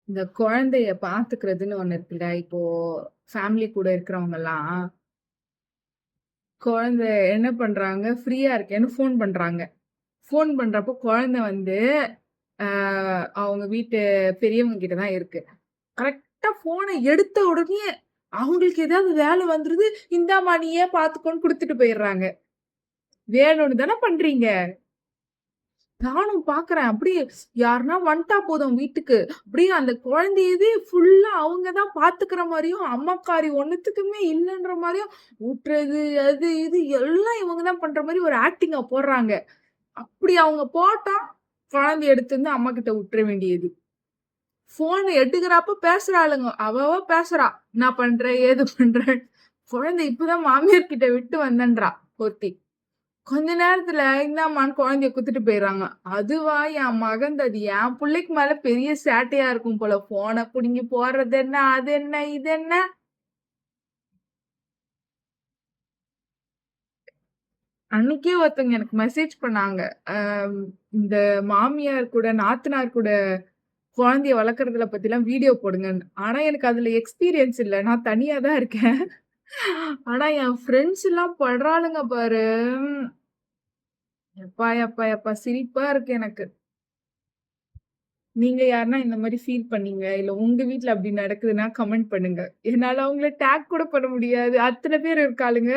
இந்த குழந்தைய பாத்துக்கிறதுன்னு ஒண்ணு இருக்குல்ல. இப்போ ஃபேமிலி கூட இருக்கிறவங்கலாம், குழந்தை என்ன பண்றாங்க, ஃப்ரீயா இருக்கேன்னு ஃபோன் பண்றாங்க. ஃபோன் பண்றப்போ குழந்தை வந்து, அ அவங்க வீட்டு பெரியவங்க கிட்ட தான் இருக்கு. கரெக்ட்டா ஃபோன எடுத்த உடனே, அவங்களுக்கு ஏதாவது வேலை வந்துருது, "இந்தாம்மா நீயே பாத்துக்கோன்னு" குடுத்துட்டு போயிர்றாங்க. வேணும்னு தானே பண்றீங்க. நானும் பாக்குறேன். அப்படியே யாருன்னா வந்துட்டா போதும் வீட்டுக்கு. அப்படியே அந்த குழந்தையவே ஃபுல்லா அவங்க தான் பாத்துக்கிற மாரியும், அம்மக்காரி ஒண்ணுத்துக்குமே இல்லன்ற மாரியும், ஊட்டுறது, அது இது எல்லாம் இவங்க தான் பண்ற மாரி ஒரு ஆக்டிங்கா போடுறாங்க. அப்படி அவங்க போட்டா, குழந்தைய எடுத்து வந்து அம்மா கிட்ட விட்டுற வேண்டியது. ஃபோன் எடுக்குறப்ப பேசுறாளுங்க. அவ அவ பேசுறா. "என்ன பண்ற? ஏது பண்ற?" குழந்தை இப்பதான் மாமியார் கிட்ட விட்டு வந்தேன்றா ஒருத்தி. கொஞ்ச நேரத்துல இந்தாம்மான்னு குழந்தைய குடுத்துட்டு போயிர்றாங்க. அதுவா என் மகன்து என் புள்ளைக்கு மேல பெரிய சேட்டையா இருக்கும் போல. ஃபோன புடுங்கி போடுறது என்ன? அது என்ன? இது என்ன? அன்னைக்கே ஒருத்தவங்க எனக்கு மெசேஜ் பண்ணாங்க. அ இந்த மாமியார் கூட, நாத்தனார் கூட குழந்தைய வளர்க்கறதுல பத்திலாம் வீடியோ போடுங்கன்னு. ஆனா எனக்கு அதுல எக்ஸ்பீரியன்ஸ் இல்ல. நான் தனியா தான் இருக்கேன். ஆனா என் ஃப்ரெண்ட்ஸ்லாம் படுறாளுங்க பாரு. எப்பா! எப்பா! எப்பா! சிரிப்பா இருக்கு எனக்கு. நீங்க யாருன்னா இந்த மாரி ஃபீல் பண்ணீங்க, இல்ல உங்க வீட்ல அப்படி நடக்குதுன்னா கமெண்ட் பண்ணுங்க. என்னால அவங்கள டேக் கூட பண்ண முடியாது. அத்தன பேர் இருக்காளுங்க.